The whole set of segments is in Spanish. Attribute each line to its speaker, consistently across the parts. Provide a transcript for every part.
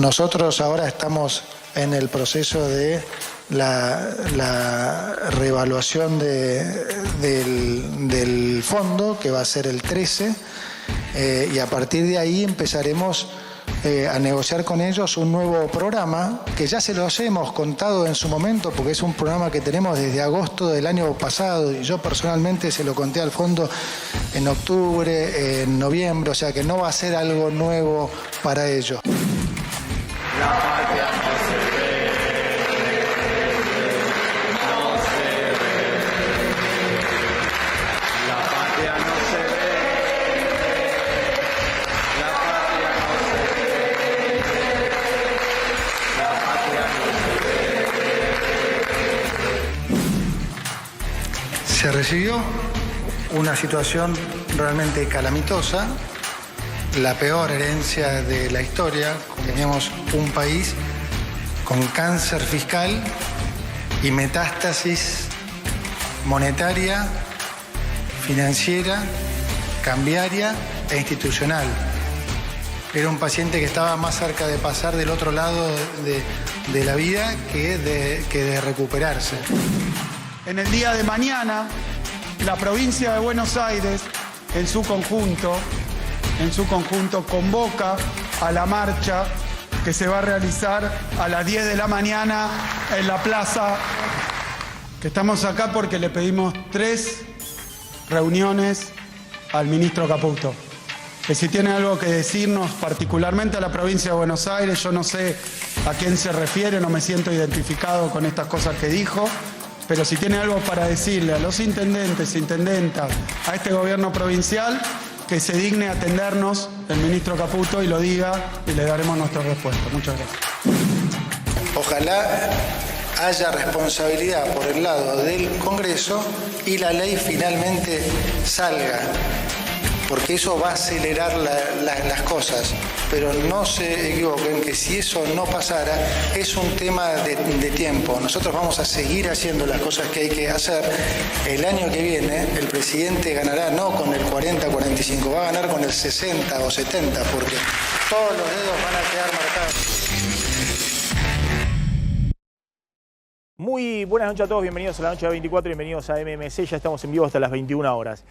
Speaker 1: Nosotros ahora estamos en el proceso de la reevaluación del fondo, que va a ser el 13, y a partir de ahí empezaremos a negociar con ellos un nuevo programa, que ya se los hemos contado en su momento, porque es un programa que tenemos desde agosto del año pasado, y yo personalmente se lo conté al fondo en octubre, en noviembre, o sea que no va a ser algo nuevo para ellos.
Speaker 2: La patria no se ve, no se ve. La patria no se ve, la patria no se ve, la patria no se ve.
Speaker 1: Se recibió una situación realmente calamitosa, la peor herencia de la historia. Teníamos un país con cáncer fiscal y metástasis monetaria, financiera, cambiaria e institucional. Era un paciente que estaba más cerca de pasar del otro lado de la vida que de recuperarse.
Speaker 3: En el día de mañana, la provincia de Buenos Aires, en su conjunto, convoca a la marcha que se va a realizar a las 10 de la mañana en la plaza. Que estamos acá porque le pedimos 3 reuniones al ministro Caputo. Que si tiene algo que decirnos, particularmente a la provincia de Buenos Aires, yo no sé a quién se refiere, no me siento identificado con estas cosas que dijo, pero si tiene algo para decirle a los intendentes, intendentas, a este gobierno provincial, que se digne atendernos el ministro Caputo y lo diga, y le daremos nuestra respuesta. Muchas gracias.
Speaker 1: Ojalá haya responsabilidad por el lado del Congreso y la ley finalmente salga, porque eso va a acelerar las cosas. Pero no se equivoquen que si eso no pasara, es un tema de tiempo. Nosotros vamos a seguir haciendo las cosas que hay que hacer. El año que viene el presidente ganará no con el 40-45, va a ganar con el 60 o 70, porque todos los dedos van a quedar marcados.
Speaker 4: Muy buenas noches a todos, bienvenidos a la noche de 24, bienvenidos a MMC, ya estamos en vivo hasta las 21 horas.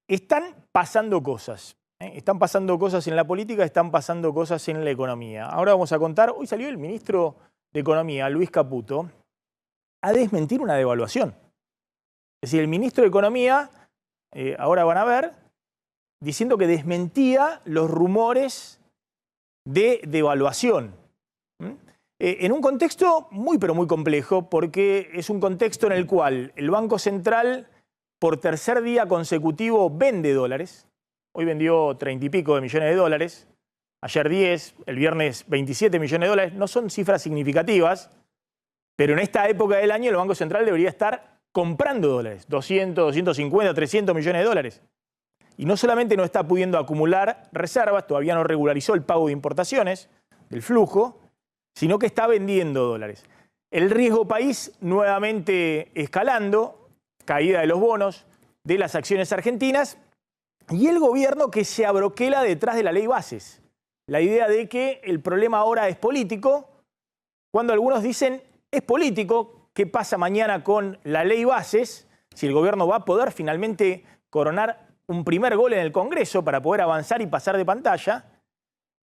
Speaker 4: Están pasando cosas. Están pasando cosas en la política, están pasando cosas en la economía. Ahora vamos a contar, hoy salió el ministro de Economía, Luis Caputo, a desmentir una devaluación. Es decir, el ministro de Economía, ahora van a ver, diciendo que desmentía los rumores de devaluación. En un contexto muy pero muy complejo, porque es un contexto en el cual el Banco Central por tercer día consecutivo vende dólares. Hoy vendió 30 y pico de millones de dólares, ayer 10, el viernes 27 millones de dólares. No son cifras significativas, pero en esta época del año el Banco Central debería estar comprando dólares, 200, 250, 300 millones de dólares. Y no solamente no está pudiendo acumular reservas, todavía no regularizó el pago de importaciones, del flujo, sino que está vendiendo dólares. El riesgo país nuevamente escalando, caída de los bonos, de las acciones argentinas, y el gobierno que se abroquela detrás de la ley bases. La idea de que el problema ahora es político, cuando algunos dicen es político, ¿qué pasa mañana con la ley bases? Si el gobierno va a poder finalmente coronar un primer gol en el Congreso para poder avanzar y pasar de pantalla,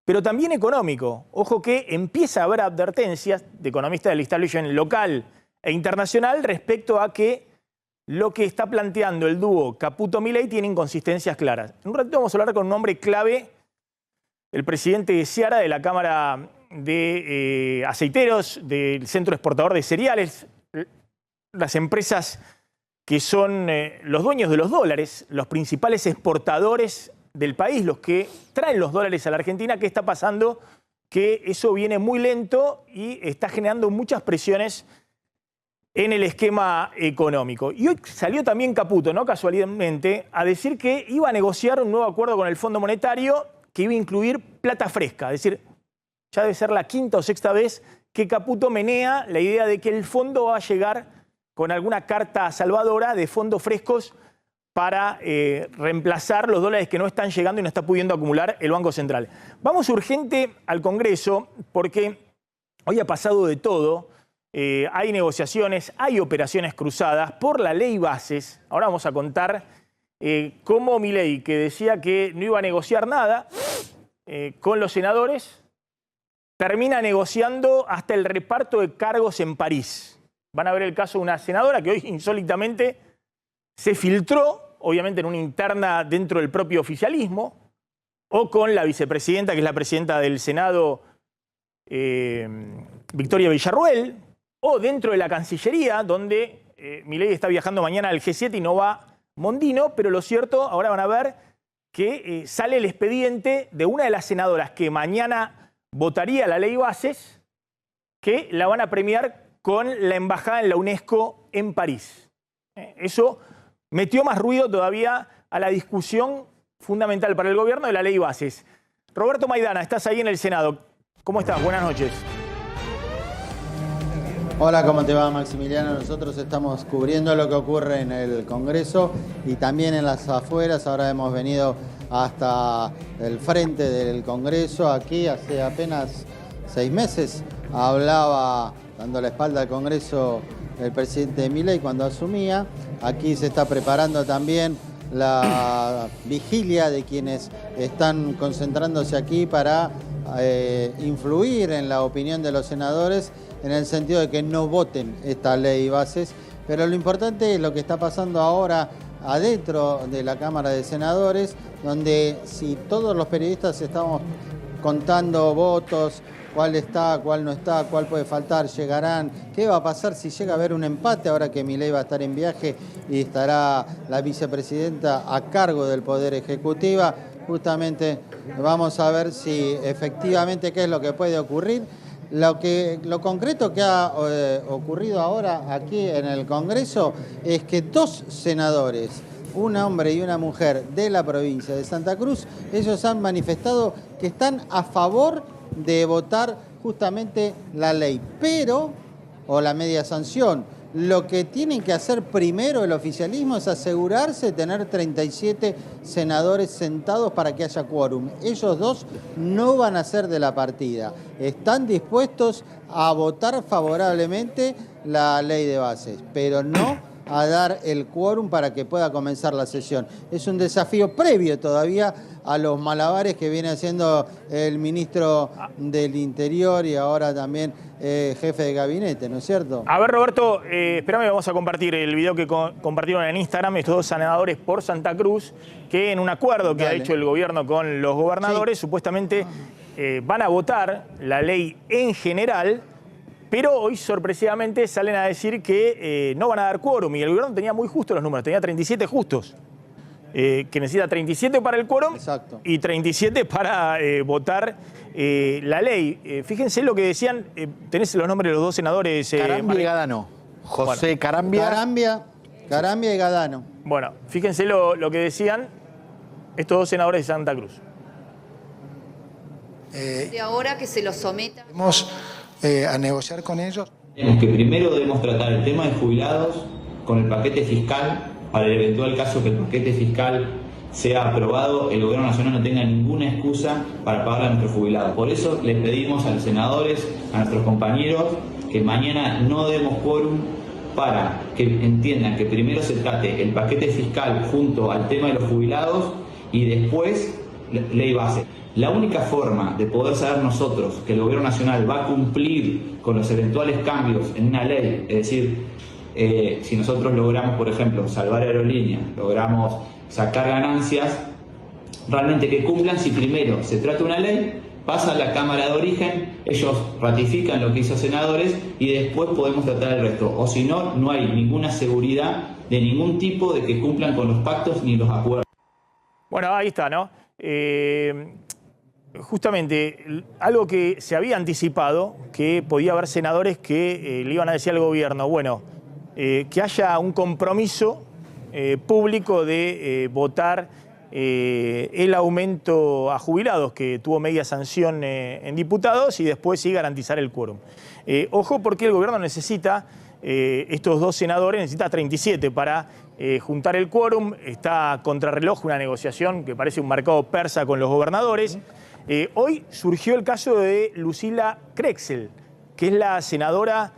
Speaker 4: pero también económico. Ojo que empieza a haber advertencias de economistas del establishment local e internacional respecto a que lo que está planteando el dúo Caputo-Milei tiene inconsistencias claras. En un ratito vamos a hablar con un hombre clave, el presidente de Seara, de la Cámara de Aceiteros, del Centro Exportador de Cereales, las empresas que son los dueños de los dólares, los principales exportadores del país, los que traen los dólares a la Argentina. ¿Qué está pasando? Que eso viene muy lento y está generando muchas presiones en el esquema económico. Y hoy salió también Caputo, no casualmente, a decir que iba a negociar un nuevo acuerdo con el Fondo Monetario que iba a incluir plata fresca. Es decir, ya debe ser la quinta o sexta vez que Caputo menea la idea de que el fondo va a llegar con alguna carta salvadora de fondos frescos para reemplazar los dólares que no están llegando y no está pudiendo acumular el Banco Central. Vamos urgente al Congreso porque hoy ha pasado de todo. Hay negociaciones, hay operaciones cruzadas por la ley bases. Ahora vamos a contar cómo Milei, que decía que no iba a negociar nada con los senadores, termina negociando hasta el reparto de cargos en París. Van a ver el caso de una senadora que hoy insólitamente se filtró, obviamente en una interna dentro del propio oficialismo, o con la vicepresidenta, que es la presidenta del Senado, Victoria Villarruel, o dentro de la Cancillería, donde Milei está viajando mañana al G7 y no va Mondino, pero lo cierto, ahora van a ver que sale el expediente de una de las senadoras que mañana votaría la ley bases, que la van a premiar con la embajada en la UNESCO en París. Eso metió más ruido todavía a la discusión fundamental para el gobierno de la ley bases. Roberto Maidana, estás ahí en el Senado. ¿Cómo estás? Buenas noches.
Speaker 5: Hola, ¿cómo te va, Maximiliano? Nosotros estamos cubriendo lo que ocurre en el Congreso y también en las afueras. Ahora hemos venido hasta el frente del Congreso. Aquí hace apenas 6 meses hablaba, dando la espalda al Congreso, el presidente Milei cuando asumía. Aquí se está preparando también la vigilia de quienes están concentrándose aquí para influir en la opinión de los senadores en el sentido de que no voten esta ley bases. Pero lo importante es lo que está pasando ahora adentro de la Cámara de Senadores, donde si todos los periodistas estamos contando votos, cuál está, cuál no está, cuál puede faltar, llegarán, qué va a pasar si llega a haber un empate ahora que Milei va a estar en viaje y estará la vicepresidenta a cargo del Poder Ejecutivo. Justamente vamos a ver si efectivamente qué es lo que puede ocurrir. Lo concreto que ha ocurrido ahora aquí en el Congreso es que 2 senadores, un hombre y una mujer de la provincia de Santa Cruz, ellos han manifestado que están a favor de votar justamente la ley, o la media sanción. Lo que tienen que hacer primero el oficialismo es asegurarse de tener 37 senadores sentados para que haya quórum. Ellos 2 no van a ser de la partida. Están dispuestos a votar favorablemente la ley de bases, pero no a dar el quórum para que pueda comenzar la sesión. Es un desafío previo todavía a los malabares que viene haciendo el ministro del Interior y ahora también jefe de gabinete, ¿no es cierto?
Speaker 4: A ver, Roberto, espérame, vamos a compartir el video que compartieron en Instagram estos 2 senadores por Santa Cruz, que en un acuerdo que ha hecho el gobierno con los gobernadores, supuestamente van a votar la ley en general, pero hoy sorpresivamente salen a decir que no van a dar quórum. Y el gobierno tenía muy justos los números, tenía 37 justos. Que necesita 37 para el quórum y 37 para votar la ley. Fíjense lo que decían, tenés los nombres de los 2 senadores.
Speaker 6: Carambia y Gadano. José
Speaker 5: Bueno, Carambia y Gadano.
Speaker 4: Bueno, fíjense lo que decían estos 2 senadores de Santa Cruz.
Speaker 7: De ahora que se los someta.
Speaker 1: Vamos a negociar con ellos.
Speaker 8: Tenemos que primero debemos tratar el tema de jubilados con el paquete fiscal. Para el eventual caso que el paquete fiscal sea aprobado, el gobierno nacional no tenga ninguna excusa para pagar a nuestros jubilados. Por eso les pedimos a los senadores, a nuestros compañeros, que mañana no demos quórum para que entiendan que primero se trate el paquete fiscal junto al tema de los jubilados y después ley base. La única forma de poder saber nosotros que el gobierno nacional va a cumplir con los eventuales cambios en una ley, es decir, si nosotros logramos, por ejemplo, salvar aerolíneas, logramos sacar ganancias, realmente que cumplan si primero se trata una ley, pasa a la Cámara de Origen, ellos ratifican lo que hizo senadores y después podemos tratar el resto. O si no, no hay ninguna seguridad de ningún tipo de que cumplan con los pactos ni los acuerdos.
Speaker 4: Bueno, ahí está, ¿no? Justamente, algo que se había anticipado, que podía haber senadores que le iban a decir al gobierno, bueno, que haya un compromiso público de votar el aumento a jubilados que tuvo media sanción en diputados y después sí garantizar el quórum. Ojo porque el gobierno necesita estos dos senadores, necesita 37 para juntar el quórum. Está contrarreloj una negociación que parece un mercado persa con los gobernadores. Hoy surgió el caso de Lucila Krexel, que es la senadora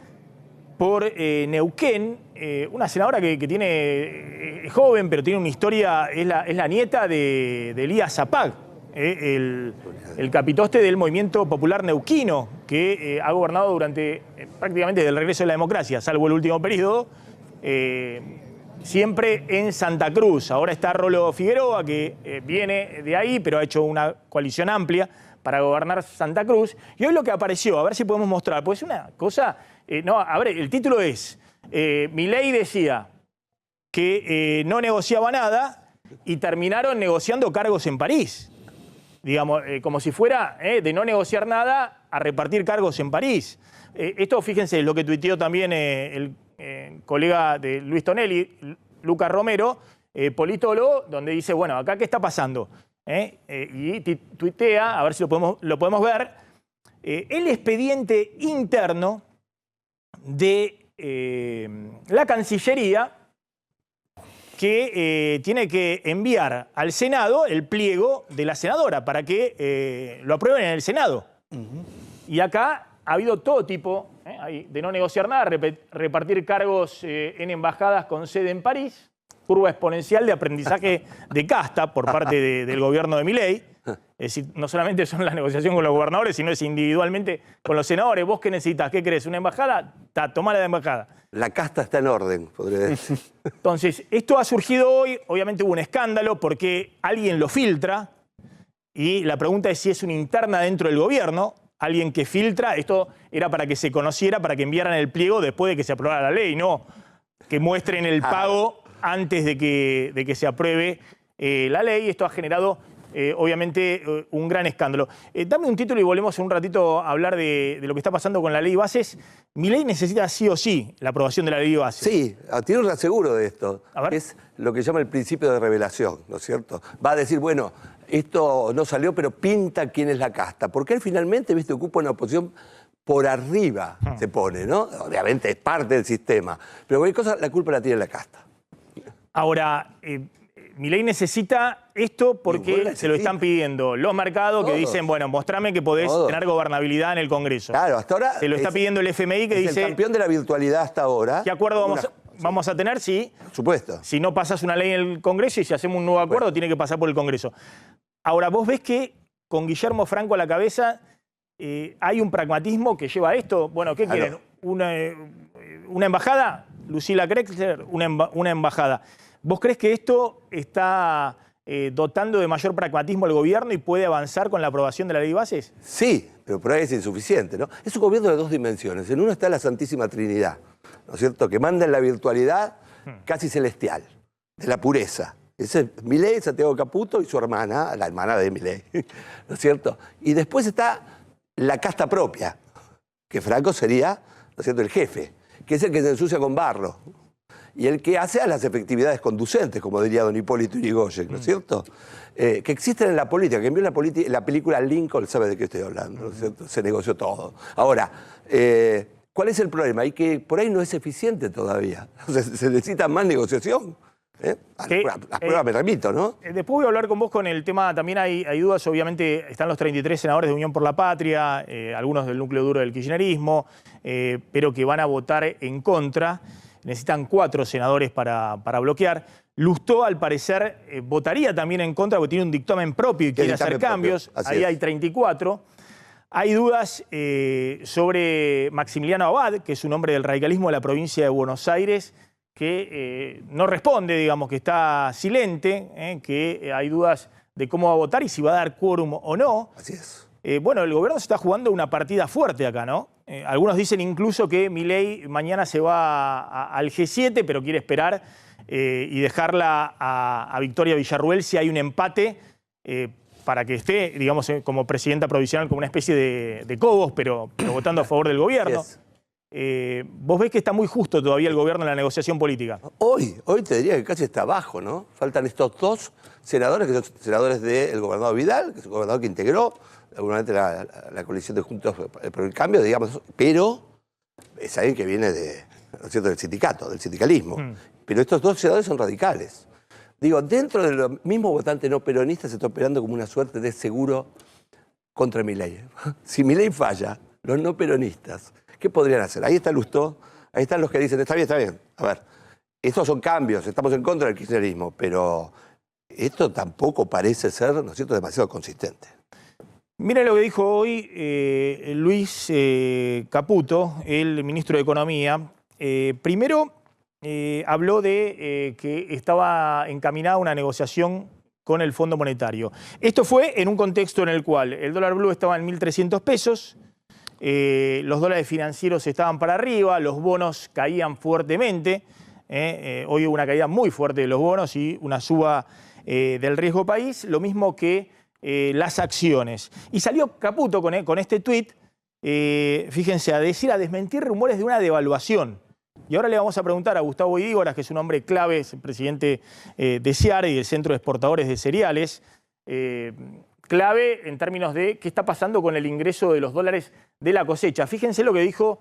Speaker 4: por Neuquén, una senadora que tiene, es joven, pero tiene una historia, es la nieta de Elías Zapag, el capitoste del movimiento popular neuquino, que ha gobernado durante prácticamente desde el regreso de la democracia, salvo el último periodo, siempre en Santa Cruz. Ahora está Rolo Figueroa, que viene de ahí, pero ha hecho una coalición amplia para gobernar Santa Cruz. Y hoy lo que apareció, a ver si podemos mostrar, pues es una cosa... no, a ver, el título es, Milei decía que no negociaba nada y terminaron negociando cargos en París. Digamos, como si fuera de no negociar nada a repartir cargos en París. Esto, fíjense, es lo que tuiteó también el colega de Luis Tonelli, Lucas Romero, politólogo, donde dice, bueno, acá qué está pasando. Y tuitea, a ver si lo podemos ver, el expediente interno de la Cancillería, que tiene que enviar al Senado el pliego de la senadora para que lo aprueben en el Senado. Y acá ha habido todo tipo de no negociar nada, repartir cargos en embajadas con sede en París, curva exponencial de aprendizaje de casta por parte del gobierno de Milei. Es decir, no solamente son las negociaciones con los gobernadores, sino es individualmente con los senadores. ¿Vos qué necesitas? ¿Qué querés? ¿Una embajada? Tomá la embajada.
Speaker 9: La casta está en orden, podría decir.
Speaker 4: Entonces, esto ha surgido hoy. Obviamente hubo un escándalo porque alguien lo filtra. Y la pregunta es si es una interna dentro del gobierno. Alguien que filtra. Esto era para que se conociera, para que enviaran el pliego después de que se aprobara la ley. No que muestren el pago antes de que se apruebe la ley. Esto ha generado... obviamente un gran escándalo. Dame un título y volvemos en un ratito a hablar de lo que está pasando con la ley de bases. Milei necesita sí o sí la aprobación de la ley de bases.
Speaker 9: Sí, tiene un reaseguro de esto.
Speaker 4: A ver.
Speaker 9: Es lo que llama el principio de revelación, ¿no es cierto? Va a decir, bueno, esto no salió, pero pinta quién es la casta. Porque él finalmente, viste, ocupa una posición por arriba, se pone, ¿no? Obviamente es parte del sistema. Pero cualquier cosa, la culpa la tiene la casta.
Speaker 4: Ahora... Milei necesita esto porque se lo están pidiendo los mercados que dicen, bueno, mostrame que podés tener gobernabilidad en el Congreso.
Speaker 9: Claro, hasta ahora...
Speaker 4: Se lo está pidiendo el FMI que dice...
Speaker 9: el campeón de la virtualidad hasta ahora.
Speaker 4: ¿Qué acuerdo vamos a tener? Sí.
Speaker 9: Por supuesto.
Speaker 4: Si no pasas una ley en el Congreso y si hacemos un nuevo acuerdo, tiene que pasar por el Congreso. Ahora, vos ves que con Guillermo Franco a la cabeza hay un pragmatismo que lleva a esto. Bueno, ¿qué quieren? ¿Una embajada? Lucila Krexel, una embajada. ¿Vos crees que esto está dotando de mayor pragmatismo al gobierno y puede avanzar con la aprobación de la ley de bases?
Speaker 9: Sí, pero por ahí es insuficiente, ¿no? Es un gobierno de dos dimensiones. En uno está la Santísima Trinidad, ¿no es cierto?, que manda en la virtualidad casi celestial, de la pureza. Ese es Milei, Santiago Caputo y su hermana, la hermana de Milei, ¿no es cierto? Y después está la casta propia, que Franco sería, ¿no es cierto?, el jefe, que es el que se ensucia con barro. Y el que hace a las efectividades conducentes, como diría don Hipólito Yrigoyen, ¿no es cierto? Que existen en la política. Quien vio la película Lincoln sabe de qué estoy hablando, ¿no es cierto? Se negoció todo. Ahora, ¿cuál es el problema? Y que por ahí no es eficiente todavía. O sea, se necesita más negociación. A las pruebas me remito, ¿no?
Speaker 4: Después voy a hablar con vos con el tema, también hay dudas, obviamente están los 33 senadores de Unión por la Patria, algunos del núcleo duro del kirchnerismo, pero que van a votar en contra. Necesitan 4 senadores para bloquear. Lustó, al parecer, votaría también en contra porque tiene un dictamen propio y quiere hacer cambios. Ahí hay 34. Hay dudas sobre Maximiliano Abad, que es un hombre del radicalismo de la provincia de Buenos Aires, que no responde, digamos, que está silente, que hay dudas de cómo va a votar y si va a dar quórum o no.
Speaker 9: Así es.
Speaker 4: Bueno, el gobierno se está jugando una partida fuerte acá, ¿no? Algunos dicen incluso que Milei mañana se va al G7, pero quiere esperar y dejarla a Victoria Villarruel si hay un empate para que esté, digamos, como presidenta provisional, como una especie de Cobos, pero votando a favor del gobierno. ¿Vos ves que está muy justo todavía el gobierno en la negociación política?
Speaker 9: Hoy te diría que casi está abajo, ¿no? Faltan estos 2 senadores, que son senadores del gobernador Vidal, que es un gobernador que integró seguramente la coalición de Juntos por el Cambio, digamos, pero es alguien que viene de ¿no es cierto?, del sindicato, del sindicalismo. Pero estos dos senadores son radicales. Digo, dentro de los mismos votantes no peronistas se está operando como una suerte de seguro contra Milei. Si Milei falla, los no peronistas, ¿qué podrían hacer? Ahí está Lustó, ahí están los que dicen, está bien. A ver, estos son cambios, estamos en contra del kirchnerismo, pero esto tampoco parece ser, ¿no es cierto?, demasiado consistente.
Speaker 4: Miren lo que dijo hoy Luis Caputo, el ministro de Economía. Primero habló de que estaba encaminada una negociación con el Fondo Monetario. Esto fue en un contexto en el cual el dólar blue estaba en 1.300 pesos, los dólares financieros estaban para arriba, los bonos caían fuertemente. Hoy hubo una caída muy fuerte de los bonos y una suba del riesgo país, lo mismo que las acciones. Y salió Caputo con este tuit, fíjense, a desmentir rumores de una devaluación. Y ahora le vamos a preguntar a Gustavo Idígoras, que es un hombre clave, es el presidente de SEARE y del Centro de Exportadores de Cereales, clave en términos de qué está pasando con el ingreso de los dólares de la cosecha. Fíjense lo que dijo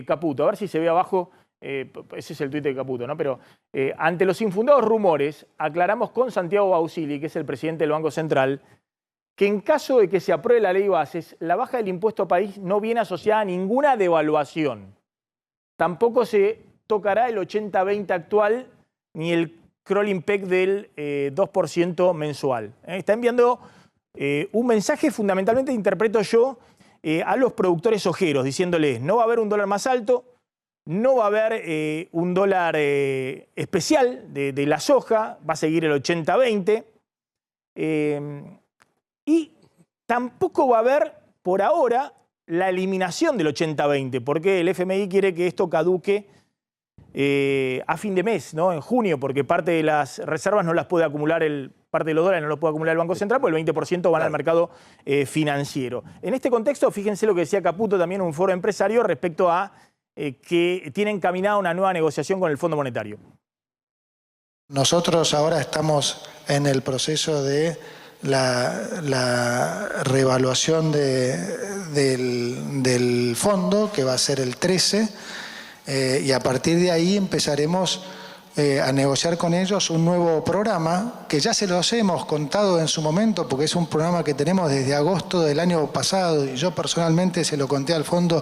Speaker 4: Caputo, a ver si se ve abajo, ese es el tuit de Caputo, ¿no? Pero ante los infundados rumores, aclaramos con Santiago Bausili, que es el presidente del Banco Central, que en caso de que se apruebe la ley Bases, la baja del impuesto país no viene asociada a ninguna devaluación. Tampoco se tocará el 80-20 actual ni el crawling peg del 2% mensual. Está enviando un mensaje, fundamentalmente interpreto yo, a los productores sojeros, diciéndoles no va a haber un dólar más alto, no va a haber un dólar especial de la soja, va a seguir el 80-20. Y tampoco va a haber, por ahora, la eliminación del 80-20, porque el FMI quiere que esto caduque a fin de mes, ¿no? En junio, porque parte de las reservas no las puede acumular, parte de los dólares no los puede acumular el Banco Central, porque el 20% van al mercado financiero. En este contexto, fíjense lo que decía Caputo también en un foro empresario respecto a que tiene encaminada una nueva negociación con el Fondo Monetario.
Speaker 1: Nosotros ahora estamos en el proceso de la reevaluación del fondo, que va a ser el 13, y a partir de ahí empezaremos a negociar con ellos un nuevo programa, que ya se los hemos contado en su momento, porque es un programa que tenemos desde agosto del año pasado, y yo personalmente se lo conté al fondo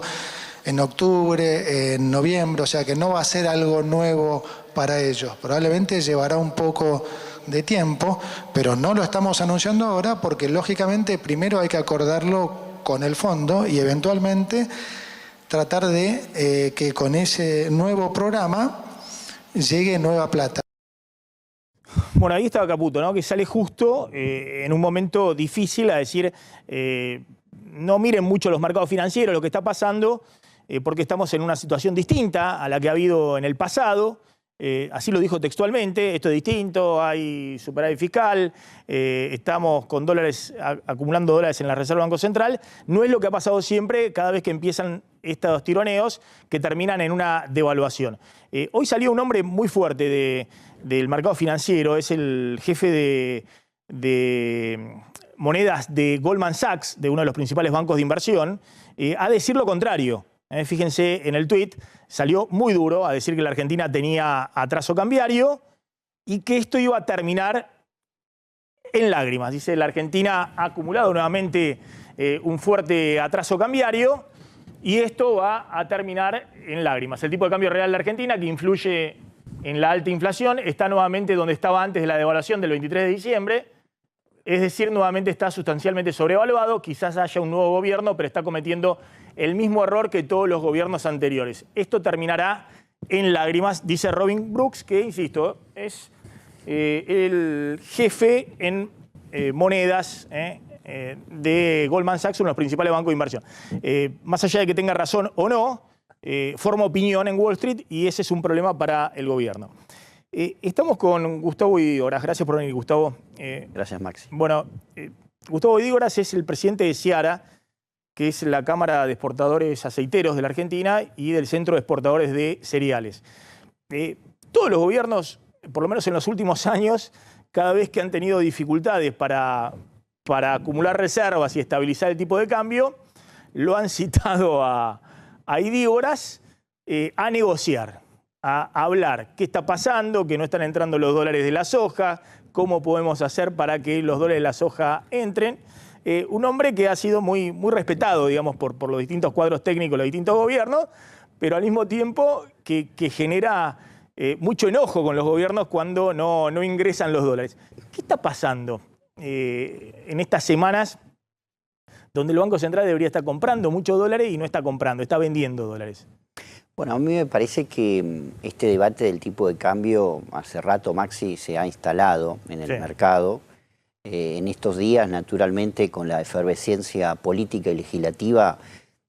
Speaker 1: en octubre, en noviembre, o sea que no va a ser algo nuevo para ellos. Probablemente llevará un poco de tiempo, pero no lo estamos anunciando ahora porque lógicamente primero hay que acordarlo con el fondo y eventualmente tratar de que con ese nuevo programa llegue nueva plata.
Speaker 4: Bueno, ahí estaba Caputo, ¿no? Que sale justo en un momento difícil a decir no miren mucho los mercados financieros, lo que está pasando, porque estamos en una situación distinta a la que ha habido en el pasado. Así lo dijo textualmente, esto es distinto, hay superávit fiscal, estamos con dólares, acumulando dólares en la Reserva Banco Central. No es lo que ha pasado siempre cada vez que empiezan estos tironeos que terminan en una devaluación. Hoy salió un hombre muy fuerte del mercado financiero, es el jefe de monedas de Goldman Sachs, de uno de los principales bancos de inversión, a decir lo contrario. Fíjense en el tuit, salió muy duro a decir que la Argentina tenía atraso cambiario y que esto iba a terminar en lágrimas. Dice, la Argentina ha acumulado nuevamente un fuerte atraso cambiario y esto va a terminar en lágrimas. El tipo de cambio real de la Argentina, que influye en la alta inflación, está nuevamente donde estaba antes de la devaluación del 23 de diciembre. Es decir, nuevamente está sustancialmente sobrevaluado. Quizás haya un nuevo gobierno, pero está cometiendo el mismo error que todos los gobiernos anteriores. Esto terminará en lágrimas, dice Robin Brooks, que, insisto, es el jefe en monedas de Goldman Sachs, uno de los principales bancos de inversión. Más allá de que tenga razón o no, forma opinión en Wall Street y ese es un problema para el gobierno. Estamos con Gustavo Idígoras. Gracias por venir, Gustavo.
Speaker 6: Gracias, Maxi.
Speaker 4: Bueno, Gustavo Idígoras es el presidente de SEARA, que es la Cámara de Exportadores Aceiteros de la Argentina y del Centro de Exportadores de Cereales. Todos los gobiernos, por lo menos en los últimos años, cada vez que han tenido dificultades para acumular reservas y estabilizar el tipo de cambio, lo han citado a Idígoras a negociar. a hablar qué está pasando, que no están entrando los dólares de la soja, cómo podemos hacer para que los dólares de la soja entren. Un hombre que ha sido muy respetado, digamos, por los distintos cuadros técnicos, los distintos gobiernos, pero al mismo tiempo que genera mucho enojo con los gobiernos cuando no ingresan los dólares. ¿Qué está pasando en estas semanas donde el Banco Central debería estar comprando muchos dólares y no está comprando, está vendiendo dólares?
Speaker 10: Bueno, a mí me parece que este debate del tipo de cambio hace rato, Maxi, se ha instalado en el mercado. En estos días, naturalmente, con la efervescencia política y legislativa,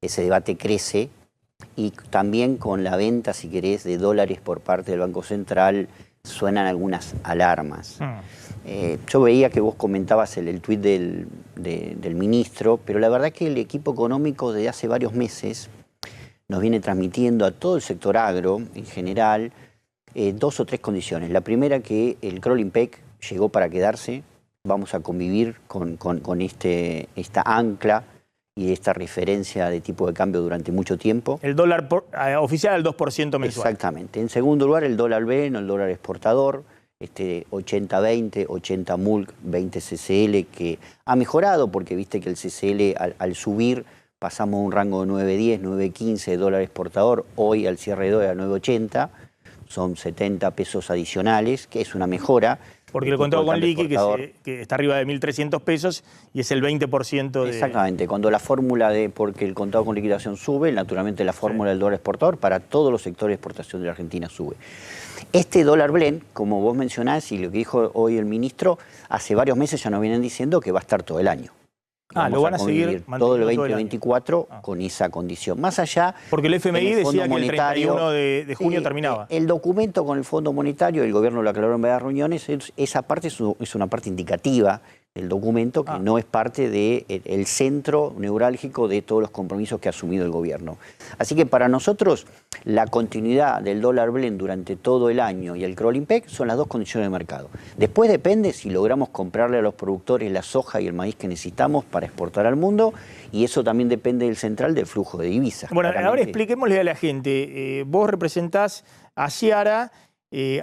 Speaker 10: ese debate crece. Y también con la venta, si querés, de dólares por parte del Banco Central, suenan algunas alarmas. Yo veía que vos comentabas el tuit del ministro, pero la verdad que el equipo económico desde hace varios meses nos viene transmitiendo a todo el sector agro en general 2 o 3 condiciones. La primera, que el crawling peg llegó para quedarse. Vamos a convivir con esta ancla y esta referencia de tipo de cambio durante mucho tiempo.
Speaker 4: El dólar oficial al 2% mensual.
Speaker 10: Exactamente. En segundo lugar, el dólar B, no el dólar exportador, 80-20, 80 MULC, 20 CCL, que ha mejorado porque viste que el CCL al subir pasamos a un rango de 9.10, 9.15 dólar exportador, hoy al cierre de hoy a 9.80, son 70 pesos adicionales, que es una mejora.
Speaker 4: Porque el contado con liqui, que está arriba de 1.300 pesos y es el 20% de...
Speaker 10: Exactamente, cuando la fórmula porque el contado con liquidación sube, naturalmente la fórmula del dólar exportador para todos los sectores de exportación de la Argentina sube. Este dólar blend, como vos mencionás y lo que dijo hoy el ministro, hace varios meses ya nos vienen diciendo que va a estar todo el año.
Speaker 4: Lo van a seguir
Speaker 10: todo el 2024 con esa condición. Más allá...
Speaker 4: Porque el FMI decía que el 31 de junio terminaba.
Speaker 10: El documento con el Fondo Monetario, el gobierno lo aclaró en varias reuniones, esa parte es una parte indicativa del documento que no es parte del centro neurálgico de todos los compromisos que ha asumido el gobierno. Así que para nosotros la continuidad del dólar blend durante todo el año y el crawling peg son las 2 condiciones de mercado. Después depende si logramos comprarle a los productores la soja y el maíz que necesitamos para exportar al mundo, y eso también depende del central del flujo de divisas.
Speaker 4: Bueno, ahora expliquémosle a la gente. Vos representás a Ciara,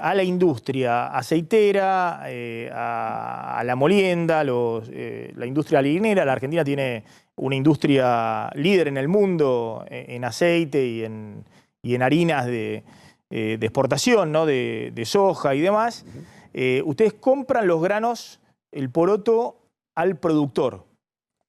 Speaker 4: a la industria aceitera, a la molienda, la industria harinera. La Argentina tiene una industria líder en el mundo en aceite y en harinas de exportación, ¿no? de soja y demás. Ustedes compran los granos, el poroto, al productor,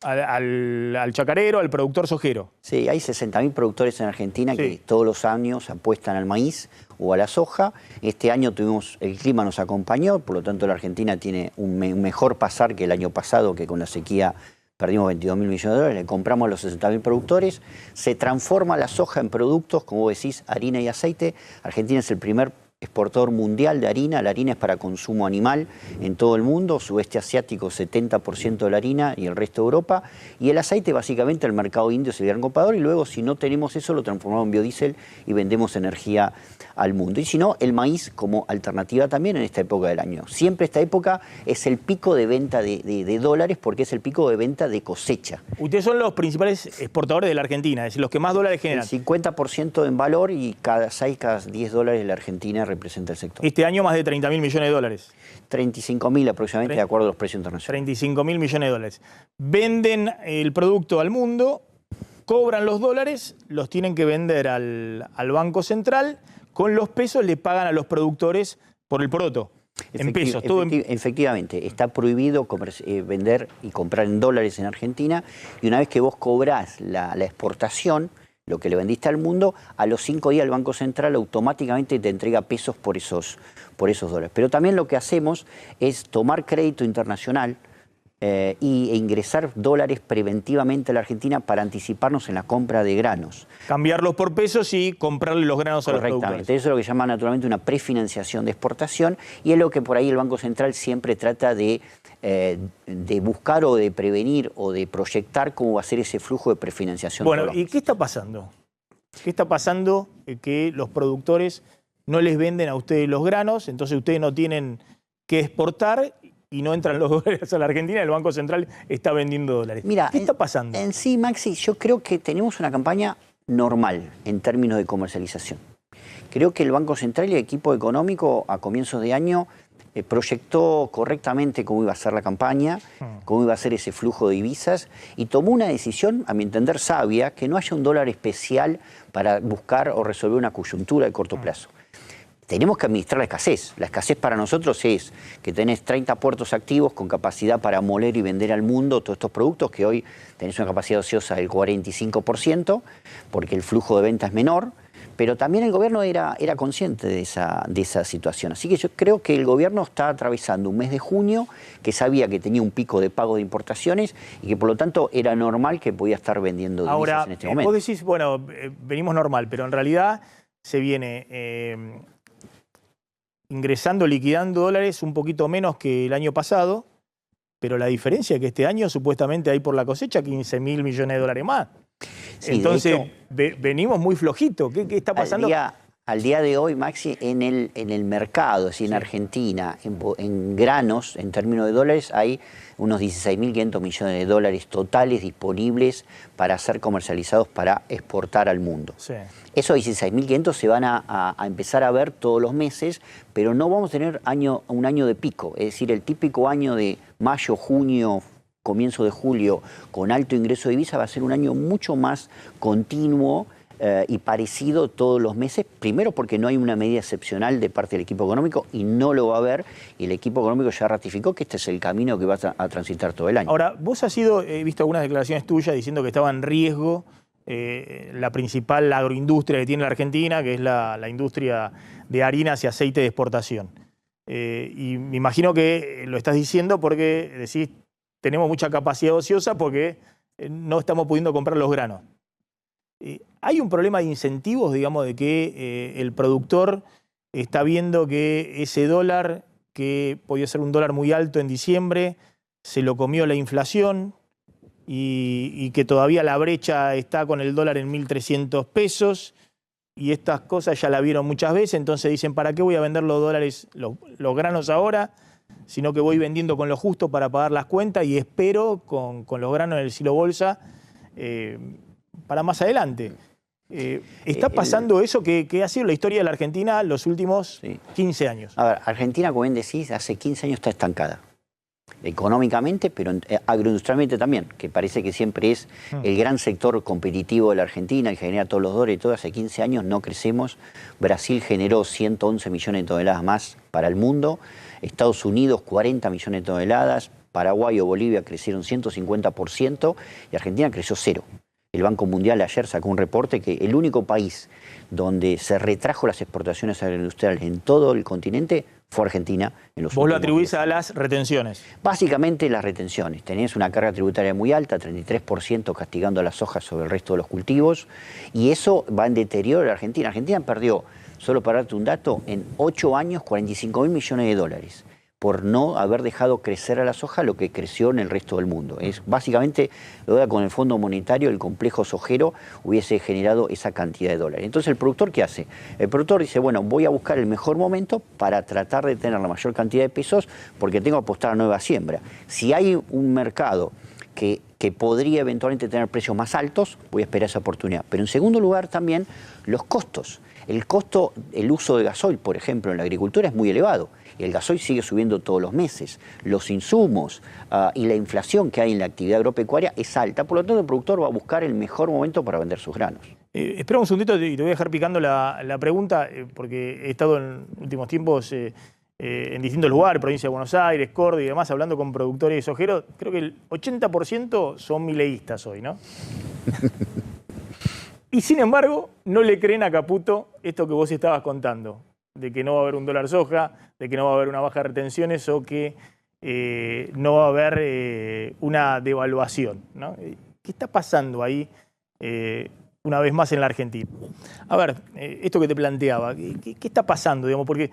Speaker 4: al chacarero, al productor sojero.
Speaker 10: Sí, hay 60.000 productores en Argentina que todos los años apuestan al maíz o a la soja. Este año el clima nos acompañó, por lo tanto la Argentina tiene un mejor pasar que el año pasado, que con la sequía perdimos 22.000 millones de dólares. Le compramos a los 60.000 productores, se transforma la soja en productos, como vos decís, harina y aceite. Argentina es el primer exportador mundial de harina. La harina es para consumo animal en todo el mundo, sudeste asiático 70% de la harina y el resto de Europa, y el aceite básicamente el mercado indio es el gran comprador, y luego si no tenemos eso lo transformamos en biodiesel y vendemos energía al mundo. Y si no, el maíz como alternativa también en esta época del año. Siempre esta época es el pico de venta de dólares porque es el pico de venta de cosecha.
Speaker 4: Ustedes son los principales exportadores de la Argentina, es decir, los que más dólares generan.
Speaker 10: El 50% en valor, y cada 10 dólares de la Argentina representa el sector.
Speaker 4: Este año más de 30.000 millones de dólares.
Speaker 10: 35.000 aproximadamente, de acuerdo a los precios internacionales.
Speaker 4: 35.000 millones de dólares. Venden el producto al mundo, cobran los dólares, los tienen que vender al Banco Central, con los pesos le pagan a los productores por el poroto. En pesos, todo
Speaker 10: efectivamente, está prohibido vender y comprar en dólares en Argentina, y una vez que vos cobrás la exportación, lo que le vendiste al mundo, a los 5 días el Banco Central automáticamente te entrega pesos por esos dólares. Pero también lo que hacemos es tomar crédito internacional e ingresar dólares preventivamente a la Argentina para anticiparnos en la compra de granos.
Speaker 4: Cambiarlos por pesos y comprarle los granos a los productores.
Speaker 10: Correctamente, eso es lo que se llama naturalmente una prefinanciación de exportación, y es lo que por ahí el Banco Central siempre trata de buscar o de prevenir o de proyectar cómo va a ser ese flujo de prefinanciación.
Speaker 4: Bueno, ¿y qué está pasando? ¿Qué está pasando? Que los productores no les venden a ustedes los granos, entonces ustedes no tienen que exportar y no entran los dólares a la Argentina, el Banco Central está vendiendo dólares.
Speaker 10: Mira,
Speaker 4: ¿qué está pasando?
Speaker 10: En sí, Maxi, yo creo que tenemos una campaña normal en términos de comercialización. Creo que el Banco Central y el equipo económico a comienzos de año proyectó correctamente cómo iba a ser la campaña, cómo iba a ser ese flujo de divisas y tomó una decisión, a mi entender, sabia, que no haya un dólar especial para buscar o resolver una coyuntura de corto plazo. Tenemos que administrar la escasez. La escasez para nosotros es que tenés 30 puertos activos con capacidad para moler y vender al mundo todos estos productos, que hoy tenés una capacidad ociosa del 45%, porque el flujo de venta es menor, pero también el gobierno era consciente de esa situación. Así que yo creo que el gobierno está atravesando un mes de junio que sabía que tenía un pico de pago de importaciones y que por lo tanto era normal que podía estar vendiendo divisas en este momento.
Speaker 4: Vos decís, bueno, venimos normal, pero en realidad se viene ingresando, liquidando dólares un poquito menos que el año pasado, pero la diferencia es que este año supuestamente hay por la cosecha 15.000 millones de dólares más. Sí, entonces, venimos muy flojitos. ¿Qué está pasando?
Speaker 10: Al día de hoy, Maxi, en el mercado, es decir, en Argentina, en granos, en términos de dólares, hay unos 16.500 millones de dólares totales disponibles para ser comercializados para exportar al mundo. Sí. Esos 16.500 se van a empezar a ver todos los meses, pero no vamos a tener un año de pico. Es decir, el típico año de mayo, junio, comienzo de julio, con alto ingreso de divisa, va a ser un año mucho más continuo y parecido todos los meses, primero porque no hay una medida excepcional de parte del equipo económico y no lo va a haber, y el equipo económico ya ratificó que este es el camino que va a transitar todo el año.
Speaker 4: Ahora, vos he visto algunas declaraciones tuyas diciendo que estaba en riesgo la principal agroindustria que tiene la Argentina, que es la industria de harinas y aceite de exportación. Y me imagino que lo estás diciendo porque decís, tenemos mucha capacidad ociosa porque no estamos pudiendo comprar los granos. ¿Hay un problema de incentivos, digamos, de que el productor está viendo que ese dólar, que podía ser un dólar muy alto en diciembre, se lo comió la inflación y que todavía la brecha está con el dólar en 1.300 pesos y estas cosas ya la vieron muchas veces, entonces dicen, ¿para qué voy a vender los dólares, los granos ahora? Sino que voy vendiendo con lo justo para pagar las cuentas y espero con los granos en el silo bolsa para más adelante. ¿Está pasando eso que ha sido la historia de la Argentina los últimos 15 años?
Speaker 10: A ver, Argentina, como bien decís, hace 15 años está estancada. Económicamente, pero agroindustrialmente también, que parece que siempre es el gran sector competitivo de la Argentina y genera todos los dólares y todo. Hace 15 años no crecemos. Brasil generó 111 millones de toneladas más para el mundo. Estados Unidos 40 millones de toneladas. Paraguay o Bolivia crecieron 150% y Argentina creció 0. El Banco Mundial ayer sacó un reporte que el único país donde se retrajo las exportaciones agroindustriales en todo el continente fue Argentina en los últimos
Speaker 4: ¿Vos lo atribuís a las retenciones?
Speaker 10: Básicamente las retenciones. Tenés una carga tributaria muy alta, 33% castigando a las sojas sobre el resto de los cultivos, y eso va en deterioro de la Argentina. Argentina perdió, solo para darte un dato, en 8 años 45.000 millones de dólares por no haber dejado crecer a la soja lo que creció en el resto del mundo. Es básicamente, con el Fondo Monetario, el complejo sojero hubiese generado esa cantidad de dólares. Entonces, ¿el productor qué hace? El productor dice, bueno, voy a buscar el mejor momento para tratar de tener la mayor cantidad de pesos porque tengo que apostar a nueva siembra. Si hay un mercado que podría eventualmente tener precios más altos, voy a esperar esa oportunidad. Pero en segundo lugar también los costos. El uso de gasoil, por ejemplo, en la agricultura es muy elevado. El gasoil sigue subiendo todos los meses. Los insumos y la inflación que hay en la actividad agropecuaria es alta. Por lo tanto, el productor va a buscar el mejor momento para vender sus granos.
Speaker 4: Espera un segundito y te voy a dejar picando la pregunta, porque he estado en últimos tiempos en distintos lugares, provincia de Buenos Aires, Córdoba y demás, hablando con productores sojeros. Creo que el 80% son mileístas hoy, ¿no? Y sin embargo, no le creen a Caputo esto que vos estabas contando, de que no va a haber un dólar soja, de que no va a haber una baja de retenciones o que no va a haber una devaluación, ¿no? ¿Qué está pasando ahí una vez más en la Argentina? A ver, esto que te planteaba, ¿qué está pasando? Digamos, porque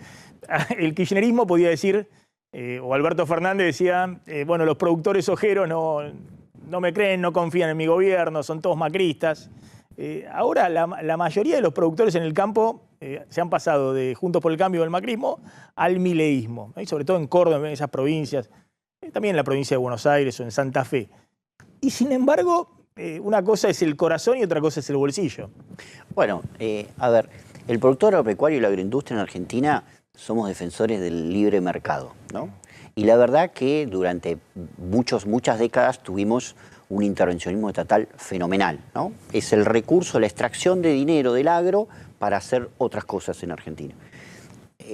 Speaker 4: el kirchnerismo podía decir, o Alberto Fernández decía, bueno, los productores sojeros no me creen, no confían en mi gobierno, son todos macristas. Ahora la mayoría de los productores en el campo se han pasado de Juntos por el Cambio del macrismo al mileísmo, y sobre todo en Córdoba, en esas provincias, también en la provincia de Buenos Aires o en Santa Fe. Y sin embargo, una cosa es el corazón y otra cosa es el bolsillo.
Speaker 10: Bueno, a ver, El productor agropecuario y la agroindustria en Argentina somos defensores del libre mercado, ¿no? Y la verdad que durante muchas décadas tuvimos un intervencionismo estatal fenomenal, ¿no? Es el recurso, la extracción de dinero del agro para hacer otras cosas en Argentina.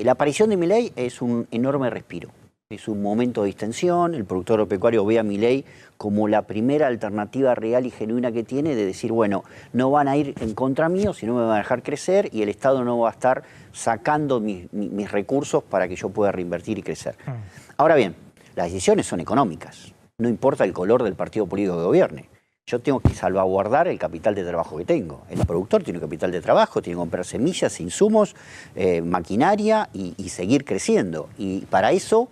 Speaker 10: La aparición de Milei es un enorme respiro, es un momento de distensión. El productor agropecuario ve a Milei como la primera alternativa real y genuina que tiene de decir, bueno, no van a ir en contra mío, sino me van a dejar crecer y el Estado no va a estar sacando mis recursos para que yo pueda reinvertir y crecer. Ahora bien, las decisiones son económicas, no importa el color del partido político que gobierne. Yo tengo que salvaguardar el capital de trabajo que tengo. El productor tiene un capital de trabajo, tiene que comprar semillas, insumos, maquinaria y seguir creciendo. Y para eso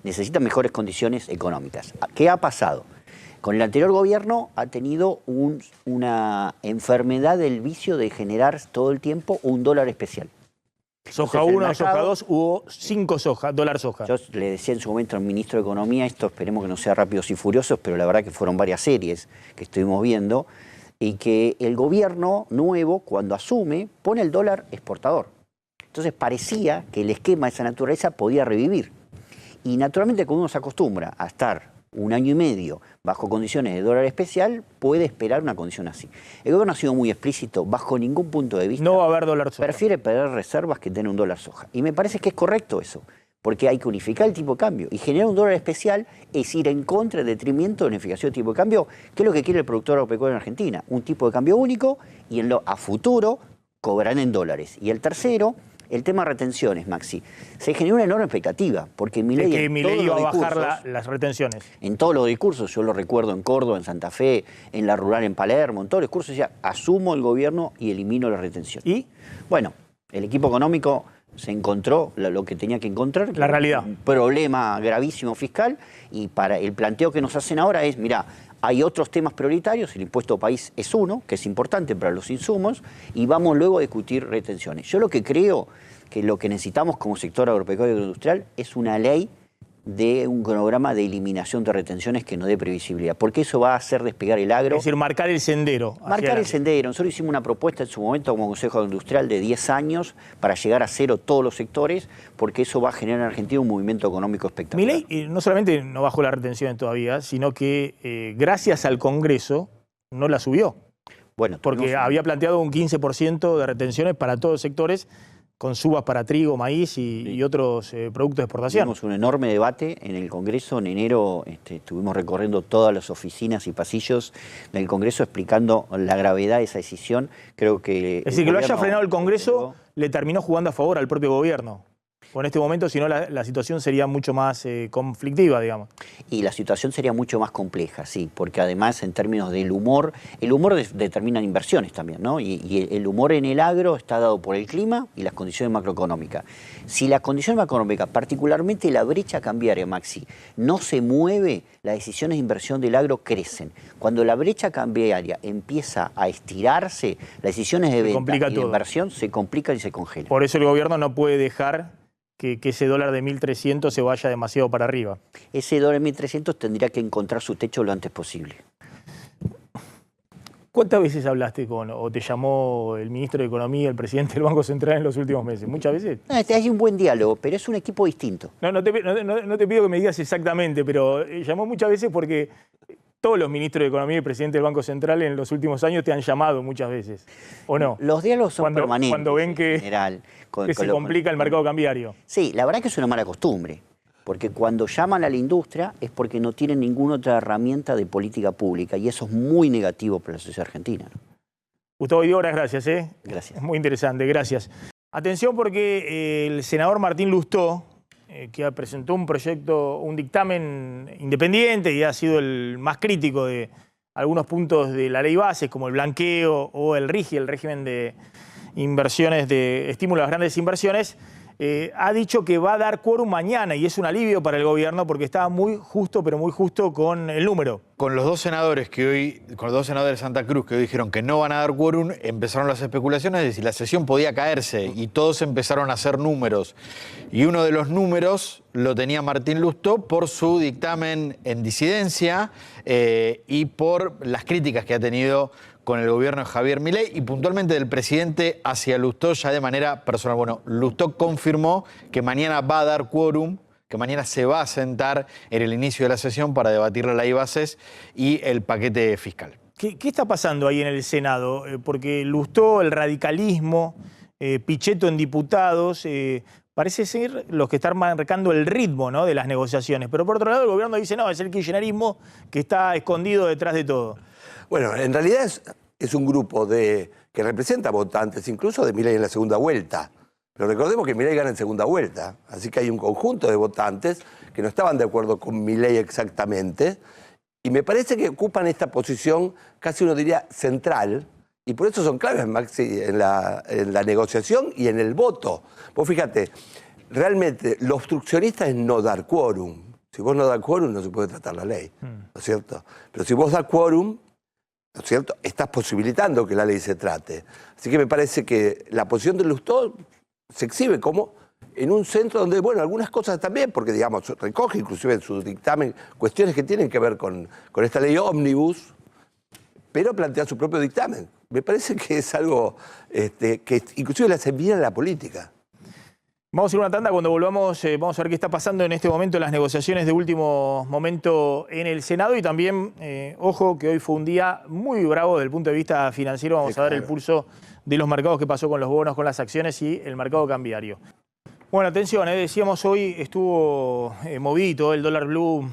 Speaker 10: necesita mejores condiciones económicas. ¿Qué ha pasado? Con el anterior gobierno ha tenido una enfermedad del vicio de generar todo el tiempo un dólar especial.
Speaker 4: Soja 1, soja 2, hubo 5 dólar soja.
Speaker 10: Yo le decía en su momento al ministro de Economía, esto esperemos que no sea Rápidos y Furiosos, pero la verdad que fueron varias series que estuvimos viendo, y que el gobierno nuevo, cuando asume, pone el dólar exportador. Entonces parecía que el esquema de esa naturaleza podía revivir. Y naturalmente cuando uno se acostumbra a estar un año y medio bajo condiciones de dólar especial, puede esperar una condición así. El gobierno ha sido muy explícito, bajo ningún punto de vista.
Speaker 4: No va a haber dólar soja.
Speaker 10: Prefiere perder reservas que tener un dólar soja. Y me parece que es correcto eso, porque hay que unificar el tipo de cambio. Y generar un dólar especial es ir en contra, en detrimento de la unificación del tipo de cambio, que es lo que quiere el productor agropecuario en Argentina. Un tipo de cambio único y a futuro cobrarán en dólares. Y el tercero, el tema de retenciones, Maxi. Se generó una enorme expectativa, porque Milei
Speaker 4: iba a bajar las retenciones.
Speaker 10: En todos los discursos, yo lo recuerdo en Córdoba, en Santa Fe, en la rural en Palermo, en todos los discursos decía, asumo el gobierno y elimino la retención.
Speaker 4: ¿Y?
Speaker 10: Bueno, el equipo económico se encontró lo que tenía que encontrar.
Speaker 4: La realidad.
Speaker 10: Un problema gravísimo fiscal, y para el planteo que nos hacen ahora es, mirá, hay otros temas prioritarios, el impuesto país es uno, que es importante para los insumos, y vamos luego a discutir retenciones. Yo lo que creo que lo que necesitamos como sector agropecuario y agroindustrial es una ley de un cronograma de eliminación de retenciones que nos dé previsibilidad, porque eso va a hacer despegar el agro.
Speaker 4: Es decir, marcar el sendero.
Speaker 10: Marcar el sendero. Nosotros hicimos una propuesta en su momento como Consejo Agroindustrial de 10 años para llegar a cero todos los sectores, porque eso va a generar en Argentina un movimiento económico espectacular.
Speaker 4: Milei no solamente no bajó la retención todavía, sino que gracias al Congreso no la subió.
Speaker 10: Bueno,
Speaker 4: porque había planteado un 15% de retenciones para todos los sectores, con subas para trigo, maíz y otros productos de exportación.
Speaker 10: Tuvimos un enorme debate en el Congreso. En enero estuvimos recorriendo todas las oficinas y pasillos del Congreso explicando la gravedad de esa decisión. Creo que
Speaker 4: es decir, que lo haya frenado el Congreso le terminó jugando a favor al propio gobierno. En este momento, si no, la situación sería mucho más conflictiva, digamos.
Speaker 10: Y la situación sería mucho más compleja, sí, porque además en términos del humor, el humor determina inversiones también, ¿no? Y el humor en el agro está dado por el clima y las condiciones macroeconómicas. Si la condición macroeconómica, particularmente la brecha cambiaria, Maxi, no se mueve, las decisiones de inversión del agro crecen. Cuando la brecha cambiaria empieza a estirarse, las decisiones de venta y de inversión se complican y se congelan.
Speaker 4: Por eso el gobierno no puede dejar que ese dólar de 1.300 se vaya demasiado para arriba.
Speaker 10: Ese dólar de 1.300 tendría que encontrar su techo lo antes posible.
Speaker 4: ¿Cuántas veces hablaste o te llamó el ministro de Economía, el presidente del Banco Central en los últimos meses? ¿Muchas veces?
Speaker 10: No, hay un buen diálogo, pero es un equipo distinto.
Speaker 4: No te pido que me digas exactamente, pero llamó muchas veces porque todos los ministros de Economía y el presidente del Banco Central en los últimos años te han llamado muchas veces, ¿o no?
Speaker 10: Los diálogos son permanentes.
Speaker 4: Cuando ven que se complica el mercado cambiario.
Speaker 10: Sí, la verdad que es una mala costumbre, porque cuando llaman a la industria es porque no tienen ninguna otra herramienta de política pública, y eso es muy negativo para la sociedad argentina.
Speaker 4: Gustavo Idora, gracias.
Speaker 10: Gracias.
Speaker 4: Es muy interesante, gracias. Atención porque el senador Martín Lustó, que presentó un dictamen independiente y ha sido el más crítico de algunos puntos de la ley base, como el blanqueo o el RIGI, el régimen de inversiones, de estímulo a las grandes inversiones, ha dicho que va a dar quórum mañana, y es un alivio para el gobierno porque estaba muy justo, pero muy justo con el número.
Speaker 6: con los dos senadores de Santa Cruz que hoy dijeron que no van a dar quórum, empezaron las especulaciones de si la sesión podía caerse y todos empezaron a hacer números. Y uno de los números lo tenía Martín Lustó por su dictamen en disidencia y por las críticas que ha tenido con el gobierno de Javier Milei y puntualmente del presidente hacia Lustó ya de manera personal. Bueno, Lustó confirmó que mañana va a dar quórum, que mañana se va a sentar en el inicio de la sesión para debatir la ley bases y el paquete fiscal.
Speaker 4: ¿Qué está pasando ahí en el Senado? Porque Lustó, el radicalismo, Pichetto en diputados, parece ser los que están marcando el ritmo, ¿no?, de las negociaciones. Pero por otro lado el gobierno dice, no, es el kirchnerismo que está escondido detrás de todo.
Speaker 9: Bueno, en realidad es un grupo que representa votantes, incluso de Milei en la segunda vuelta. Pero recordemos que Milei gana en segunda vuelta, así que hay un conjunto de votantes que no estaban de acuerdo con Milei exactamente, y me parece que ocupan esta posición, casi uno diría, central, y por eso son claves, Maxi, en la negociación y en el voto. Vos fíjate, realmente lo obstruccionista es no dar quórum. Si vos no das quórum no se puede tratar la ley, ¿no es cierto? Pero si vos das quórum, ¿no es cierto?, estás posibilitando que la ley se trate. Así que me parece que la posición de Lustó se exhibe como en un centro donde, bueno, algunas cosas también, porque, digamos, recoge inclusive en su dictamen cuestiones que tienen que ver con esta ley ómnibus, pero plantea su propio dictamen. Me parece que es algo que inclusive le hace bien a la política.
Speaker 4: Vamos a ir a una tanda, cuando volvamos vamos a ver qué está pasando en este momento en las negociaciones de último momento en el Senado y también, ojo, que hoy fue un día muy bravo desde el punto de vista financiero. Vamos a ver el pulso de los mercados, qué pasó con los bonos, con las acciones y el mercado cambiario. Bueno, atención, decíamos hoy estuvo movidito, el dólar blue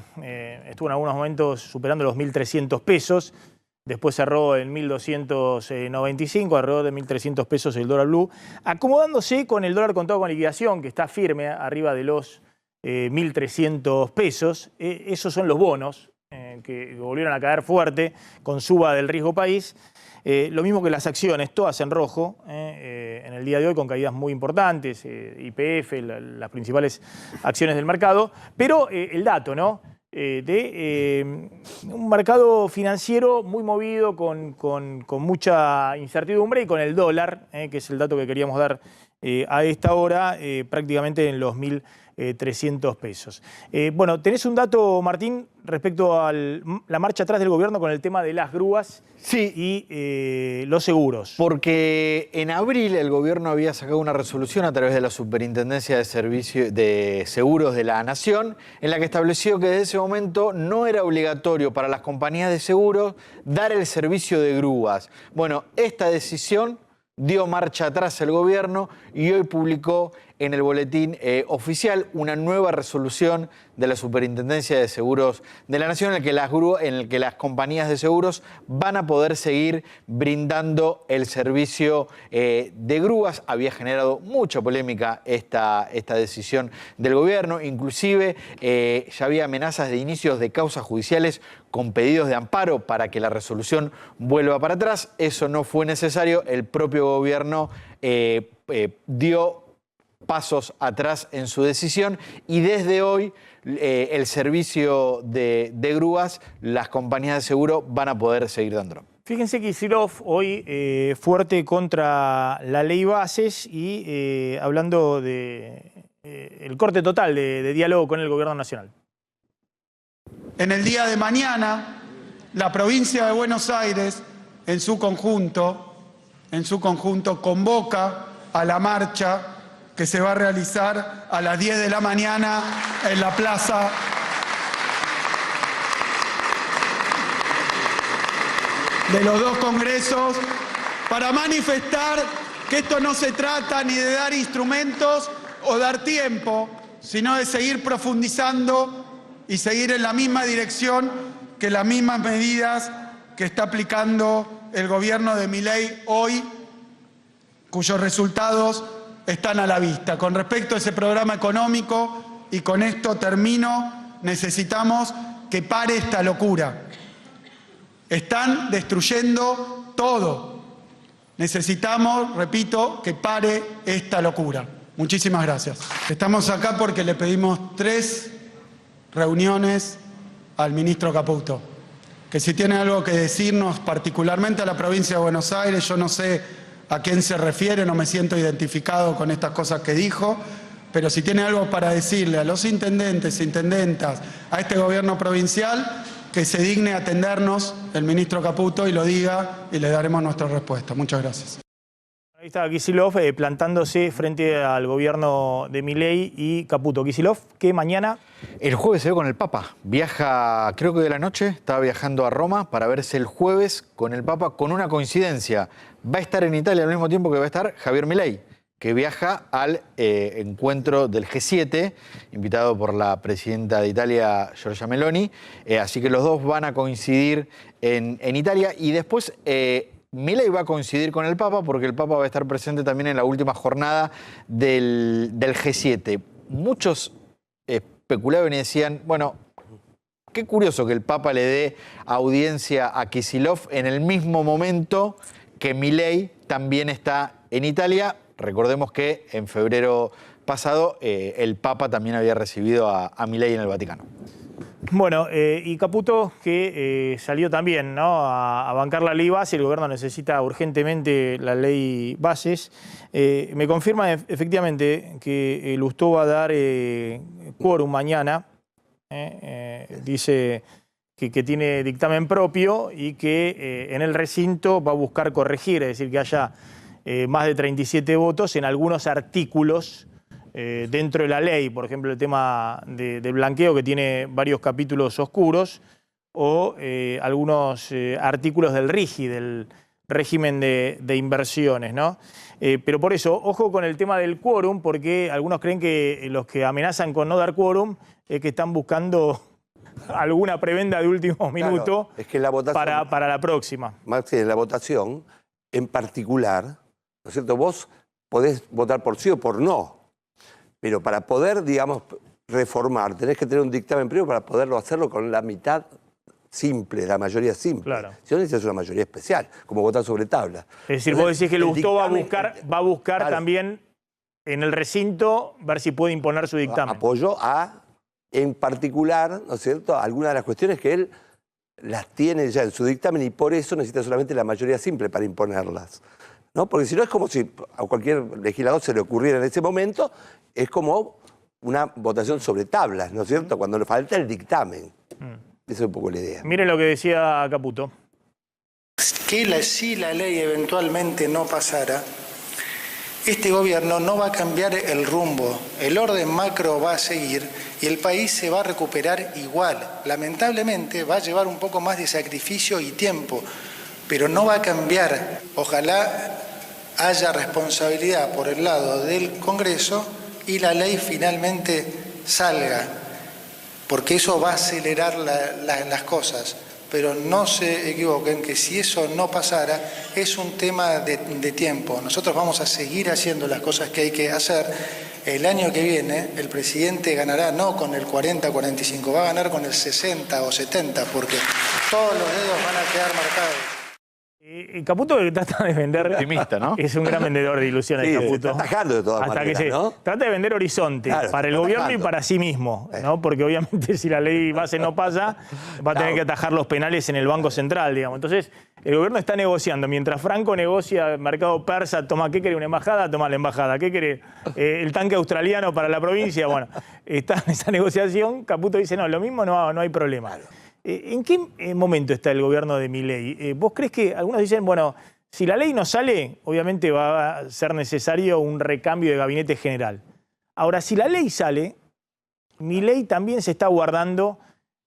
Speaker 4: estuvo en algunos momentos superando los 1.300 pesos. Después cerró en 1.295, alrededor de 1.300 pesos el dólar blue, acomodándose con el dólar contado con liquidación, que está firme arriba de los 1.300 pesos. Esos son los bonos, que volvieron a caer fuerte con suba del riesgo país. Lo mismo que las acciones, todas en rojo, en el día de hoy con caídas muy importantes, YPF, las principales acciones del mercado. Pero el dato, ¿no?, de un mercado financiero muy movido, con mucha incertidumbre y con el dólar, que es el dato que queríamos dar a esta hora, prácticamente en los 1.300 pesos. Bueno, tenés un dato, Martín, respecto a la marcha atrás del gobierno con el tema de las grúas y los seguros.
Speaker 6: Porque en abril el gobierno había sacado una resolución a través de la Superintendencia de Seguros de la Nación, en la que estableció que desde ese momento no era obligatorio para las compañías de seguros dar el servicio de grúas. Bueno, esta decisión dio marcha atrás el gobierno y hoy publicó en el boletín oficial una nueva resolución de la Superintendencia de Seguros de la Nación en el que las compañías de seguros van a poder seguir brindando el servicio de grúas. Había generado mucha polémica esta decisión del gobierno, inclusive ya había amenazas de inicios de causas judiciales con pedidos de amparo para que la resolución vuelva para atrás. Eso no fue necesario, el propio gobierno dio pasos atrás en su decisión y desde hoy el servicio de grúas, las compañías de seguro van a poder seguir dándolo.
Speaker 4: Fíjense que Kicillof hoy fuerte contra la ley bases y hablando de el corte total de diálogo con el gobierno nacional.
Speaker 3: En el día de mañana, la provincia de Buenos Aires, en su conjunto, convoca a la marcha que se va a realizar a las 10 de la mañana en la plaza de los dos congresos para manifestar que esto no se trata ni de dar instrumentos o dar tiempo, sino de seguir profundizando y seguir en la misma dirección que las mismas medidas que está aplicando el gobierno de Milei hoy, cuyos resultados están a la vista. Con respecto a ese programa económico, y con esto termino, necesitamos que pare esta locura. Están destruyendo todo. Necesitamos, repito, que pare esta locura. Muchísimas gracias. Estamos acá porque le pedimos 3 reuniones al ministro Caputo. que si tiene algo que decirnos particularmente a la provincia de Buenos Aires, yo no sé a quién se refiere, no me siento identificado con estas cosas que dijo, pero si tiene algo para decirle a los intendentes e intendentas, a este gobierno provincial, que se digne atendernos el ministro Caputo y lo diga y le daremos nuestra respuesta. Muchas gracias.
Speaker 4: Ahí está Kicillof plantándose frente al gobierno de Milei y Caputo. Kicillof, que mañana...
Speaker 6: El jueves se ve con el Papa. Viaja, creo que de la noche, estaba viajando a Roma para verse el jueves con el Papa, con una coincidencia. Va a estar en Italia al mismo tiempo que va a estar Javier Milei, que viaja al encuentro del G7, invitado por la presidenta de Italia, Giorgia Meloni. Así que los dos van a coincidir en Italia y después... Milei va a coincidir con el Papa porque el Papa va a estar presente también en la última jornada del G7. Muchos especulaban y decían, bueno, qué curioso que el Papa le dé audiencia a Kicillof en el mismo momento que Milei también está en Italia. Recordemos que en febrero pasado el Papa también había recibido a Milei en el Vaticano.
Speaker 4: Bueno, y Caputo que salió también, ¿no?, a bancar la ley base. El gobierno necesita urgentemente la ley bases. Me confirma efectivamente que Lustó va a dar quórum mañana. Dice que tiene dictamen propio y que en el recinto va a buscar corregir, es decir, que haya más de 37 votos en algunos artículos dentro de la ley, por ejemplo el tema del blanqueo, que tiene varios capítulos oscuros, o algunos artículos del RIGI, del régimen de inversiones, ¿no? Pero por eso, ojo con el tema del quórum, porque algunos creen que los que amenazan con no dar quórum es que están buscando alguna prebenda de último minuto,
Speaker 9: es que la votación,
Speaker 4: para la próxima.
Speaker 9: Maxi, en la votación, en particular, ¿no es cierto? Vos podés votar por sí o por no. Pero para poder, digamos, reformar, tenés que tener un dictamen previo para poderlo hacerlo con la mitad simple, la mayoría simple.
Speaker 4: Claro.
Speaker 9: Si no necesitas una mayoría especial, como votar sobre tabla.
Speaker 4: Es decir, vos decís que Lustó va a buscar
Speaker 9: claro,
Speaker 4: también en el recinto ver si puede imponer su dictamen.
Speaker 9: Apoyo en particular, ¿no es cierto?, algunas de las cuestiones que él las tiene ya en su dictamen y por eso necesita solamente la mayoría simple para imponerlas, ¿no? Porque si no es como si a cualquier legislador se le ocurriera en ese momento, es como una votación sobre tablas, ¿no es cierto?, cuando le falta el dictamen. Esa es un poco la idea.
Speaker 4: Miren lo que decía Caputo.
Speaker 1: Que si la ley eventualmente no pasara, este gobierno no va a cambiar el rumbo, el orden macro va a seguir y el país se va a recuperar igual. Lamentablemente va a llevar un poco más de sacrificio y tiempo, pero no va a cambiar. Ojalá haya responsabilidad por el lado del Congreso y la ley finalmente salga, porque eso va a acelerar las cosas. Pero no se equivoquen que si eso no pasara, es un tema de tiempo. Nosotros vamos a seguir haciendo las cosas que hay que hacer. El año que viene el presidente ganará no con el 40-45, va a ganar con el 60 o 70, porque todos los dedos van a quedar marcados.
Speaker 4: Caputo, que trata de vender,
Speaker 6: optimista, ¿no?
Speaker 4: Es un gran vendedor de ilusiones,
Speaker 9: Sí,
Speaker 4: Caputo.
Speaker 9: está atajando de todas maneras, ¿no?
Speaker 4: Trata de vender horizonte, claro, para el gobierno atajando. Y para sí mismo, ¿no? Porque obviamente si la ley base no pasa, va a tener que atajar los penales en el Banco Central, digamos. Entonces, el gobierno está negociando. Mientras Franco negocia el mercado persa, toma, ¿qué quiere? ¿Una embajada? Toma la embajada. ¿Qué quiere? El tanque australiano para la provincia. Bueno, está en esa negociación. Caputo dice, no, lo mismo no hay problema. ¿En qué momento está el gobierno de Milei? ¿Vos crees que algunos dicen, bueno, si la ley no sale, obviamente va a ser necesario un recambio de gabinete general? Ahora, si la ley sale, Milei también se está guardando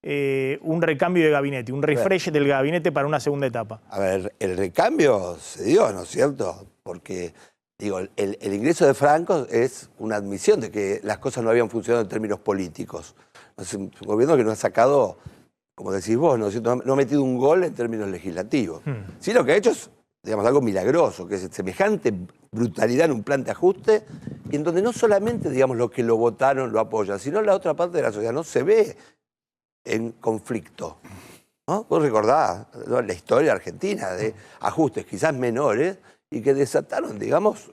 Speaker 4: un recambio de gabinete, un refresh del gabinete para una segunda etapa.
Speaker 9: A ver, el recambio se dio, ¿no es cierto? Porque, digo, el ingreso de Franco es una admisión de que las cosas no habían funcionado en términos políticos. Es un gobierno que no ha sacado, como decís vos, ¿no es cierto?, no ha metido un gol en términos legislativos. Sí, lo que ha hecho es, digamos, algo milagroso, que es semejante brutalidad en un plan de ajuste, y en donde no solamente, digamos, los que lo votaron lo apoyan, sino la otra parte de la sociedad no se ve en conflicto, ¿no? Vos recordás, ¿no?, la historia argentina de ajustes quizás menores y que desataron, digamos,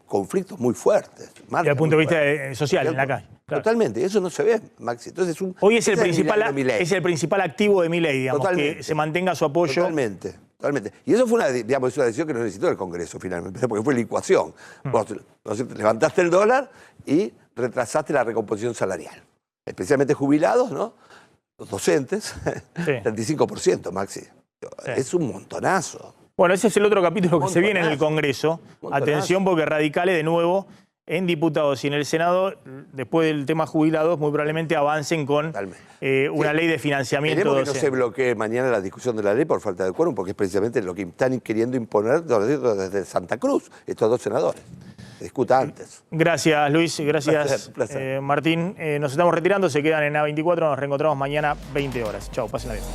Speaker 9: conflictos muy fuertes.
Speaker 4: Desde el punto de vista social, en la calle. Claro.
Speaker 9: Totalmente, eso no se ve, Maxi. Entonces,
Speaker 4: hoy es el
Speaker 9: es
Speaker 4: el principal activo de Milei, digamos,
Speaker 9: Totalmente.
Speaker 4: que se mantenga su apoyo.
Speaker 9: Totalmente. Y eso fue una decisión que no necesitó el Congreso finalmente, porque fue licuación. Vos, ¿no es cierto?, levantaste el dólar y retrasaste la recomposición salarial. Especialmente jubilados, ¿no? Los docentes, 35%, Maxi.
Speaker 4: Sí.
Speaker 9: Es un montonazo.
Speaker 4: Bueno, ese es el otro capítulo que se viene en el Congreso. Atención, porque radicales de nuevo en diputados y en el Senado, después del tema jubilados, muy probablemente avancen con una ley de financiamiento
Speaker 9: Esperemos que
Speaker 4: docente.
Speaker 9: no se bloquee mañana la discusión de la ley por falta de quórum, porque es precisamente lo que están queriendo imponer desde Santa Cruz, estos dos senadores. Se discuta antes.
Speaker 4: Gracias, Luis. Gracias,
Speaker 9: placer.
Speaker 4: Martín. Nos estamos retirando, se quedan en A24, nos reencontramos mañana 20 horas. Chau, pásenla bien.